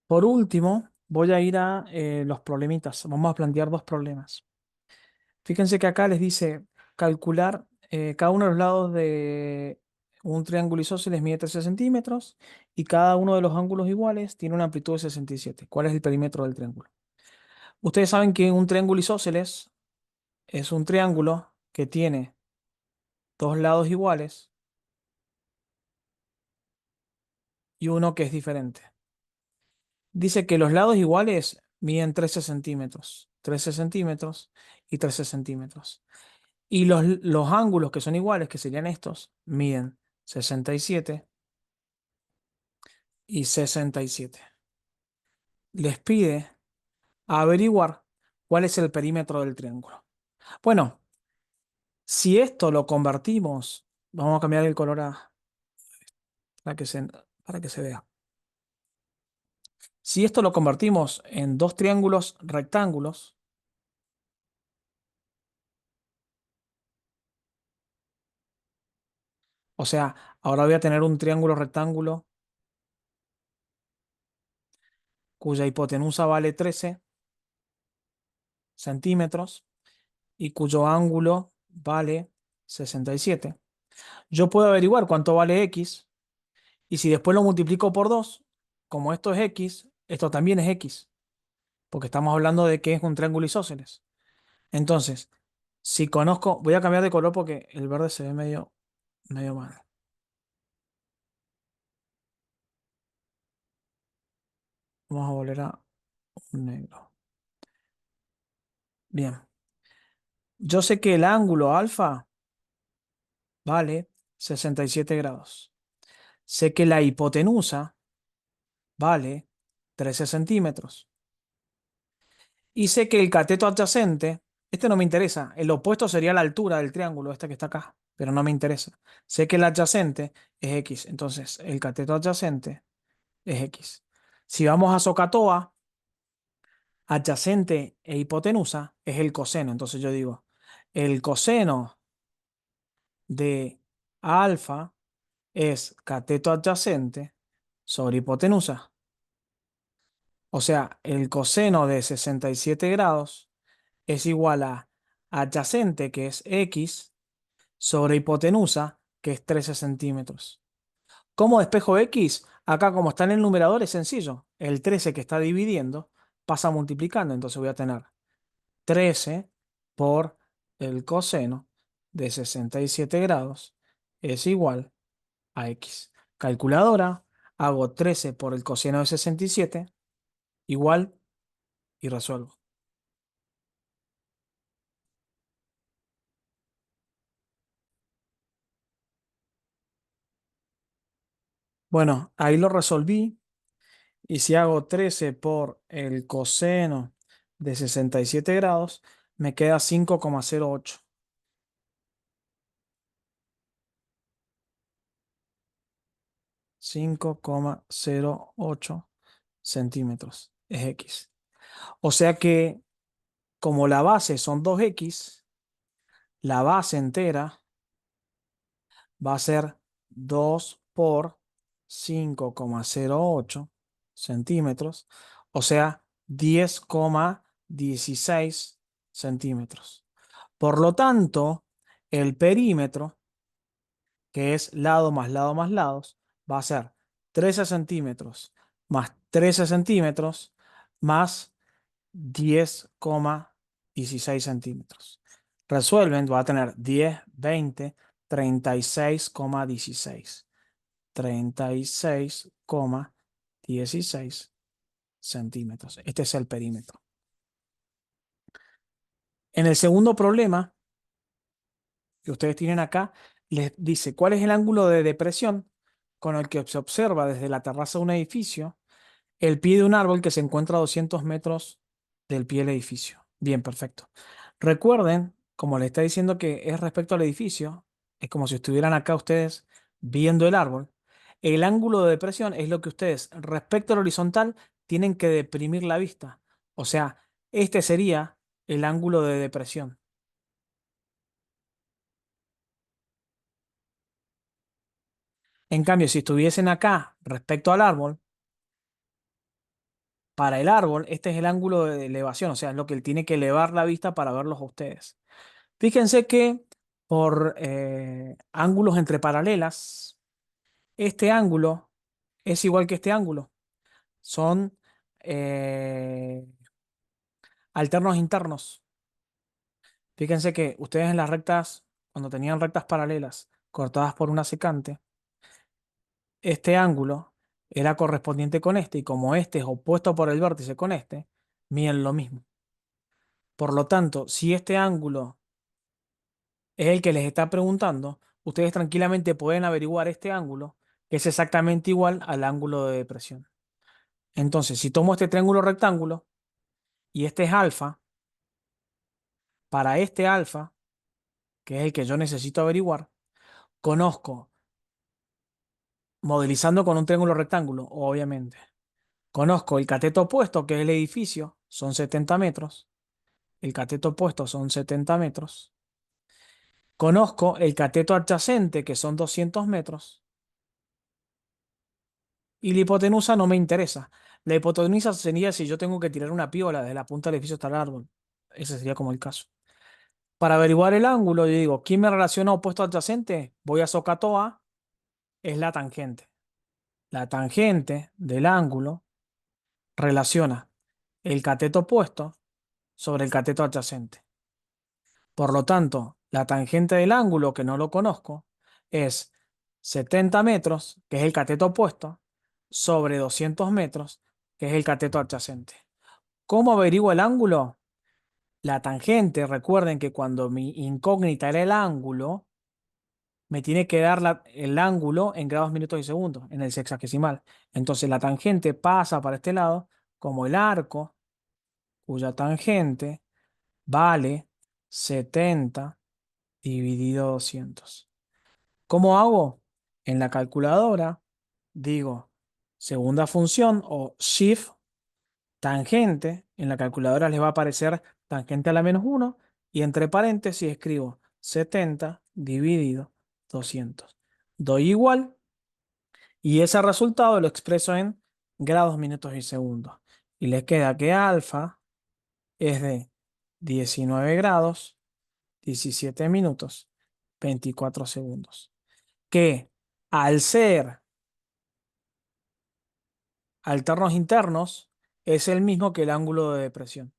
Por último, voy a ir a los problemitas. Vamos a plantear dos problemas. Fíjense que acá les dice calcular cada uno de los lados de un triángulo isósceles mide 13 centímetros y cada uno de los ángulos iguales tiene una amplitud de 67. ¿Cuál es el perímetro del triángulo? Ustedes saben que un triángulo isósceles es un triángulo que tiene dos lados iguales y uno que es diferente. Dice que los lados iguales miden 13 centímetros, 13 centímetros y 13 centímetros. Y los ángulos que son iguales, que serían estos, miden 67 y 67. Les pide averiguar cuál es el perímetro del triángulo. Bueno, si esto lo convertimos, vamos a cambiar el color para que se vea. Si esto lo convertimos en dos triángulos rectángulos, o sea, ahora voy a tener un triángulo rectángulo cuya hipotenusa vale 13 centímetros y cuyo ángulo vale 67. Yo puedo averiguar cuánto vale x y si después lo multiplico por 2, como esto es x, esto también es x, porque estamos hablando de que es un triángulo isósceles. Entonces, si conozco, voy a cambiar de color porque el verde se ve medio mal. Vamos a volver a un negro. Bien, yo sé que el ángulo alfa vale 67 grados. Sé que la hipotenusa vale 13 centímetros. Y sé que el cateto adyacente, este no me interesa, el opuesto sería la altura del triángulo, este que está acá, pero no me interesa. Sé que el adyacente es x, entonces el cateto adyacente es x. Si vamos a SOHCAHTOA, adyacente e hipotenusa es el coseno, entonces yo digo, el coseno de alfa es cateto adyacente sobre hipotenusa. O sea, el coseno de 67 grados es igual a adyacente, que es x, sobre hipotenusa, que es 13 centímetros. ¿Cómo despejo x? Acá, como está en el numerador, es sencillo. El 13 que está dividiendo pasa multiplicando. Entonces voy a tener 13 por el coseno de 67 grados es igual a x. Calculadora, hago 13 por el coseno de 67 igual y resuelvo. Bueno, ahí lo resolví. Y si hago 13 por el coseno de 67 grados, me queda 5,08. 5,08 centímetros es x. O sea que como la base son 2x, la base entera va a ser 2 por 5,08 centímetros, o sea, 10,16 centímetros. Por lo tanto, el perímetro, que es lado más lado más lados, va a ser 13 centímetros más 13 centímetros más 10,16 centímetros. Resuelven, va a tener 10, 20, 36,16. 36,16 centímetros. Este es el perímetro. En el segundo problema que ustedes tienen acá, les dice cuál es el ángulo de depresión con el que se observa desde la terraza de un edificio el pie de un árbol que se encuentra a 200 metros del pie del edificio. Bien, perfecto. Recuerden, como les está diciendo que es respecto al edificio, es como si estuvieran acá ustedes viendo el árbol. El ángulo de depresión es lo que ustedes, respecto al horizontal, tienen que deprimir la vista. O sea, este sería el ángulo de depresión. En cambio, si estuviesen acá respecto al árbol, Para el árbol, este es el ángulo de elevación, o sea, es lo que él tiene que elevar la vista para verlos a ustedes. Fíjense que por ángulos entre paralelas, este ángulo es igual que este ángulo. Son eh, alternos internos. Fíjense que ustedes en las rectas, cuando tenían rectas paralelas cortadas por una secante, este ángulo era correspondiente con este, y como este es opuesto por el vértice con este, miden lo mismo. Por lo tanto, si este ángulo es el que les está preguntando, ustedes tranquilamente pueden averiguar este ángulo, que es exactamente igual al ángulo de depresión. Entonces, si tomo este triángulo rectángulo y este es alfa, para este alfa, que es el que yo necesito averiguar, conozco, modelizando con un triángulo rectángulo, obviamente, conozco el cateto opuesto, que es el edificio, son 70 metros. El cateto opuesto son 70 metros. Conozco el cateto adyacente, que son 200 metros. Y la hipotenusa no me interesa. La hipotenusa sería si yo tengo que tirar una piola desde la punta del edificio hasta el árbol. Ese sería como el caso. Para averiguar el ángulo, yo digo, ¿quién me relaciona opuesto adyacente? Voy a Socato A, es la tangente. La tangente del ángulo relaciona el cateto opuesto sobre el cateto adyacente. Por lo tanto, la tangente del ángulo, que no lo conozco, es 70 metros, que es el cateto opuesto, sobre 200 metros, que es el cateto adyacente. ¿Cómo averiguo el ángulo? La tangente, recuerden que cuando mi incógnita era el ángulo, me tiene que dar el ángulo en grados, minutos y segundos, en el sexagesimal. Entonces la tangente pasa para este lado como el arco, cuya tangente vale 70 dividido 200. ¿Cómo hago? En la calculadora digo segunda función o shift tangente. En la calculadora les va a aparecer tangente a la -1 y entre paréntesis escribo 70 dividido 200. Doy igual y ese resultado lo expreso en grados, minutos y segundos. Y les queda que alfa es de 19 grados, 17 minutos, 24 segundos. Que al ser alternos internos es el mismo que el ángulo de depresión.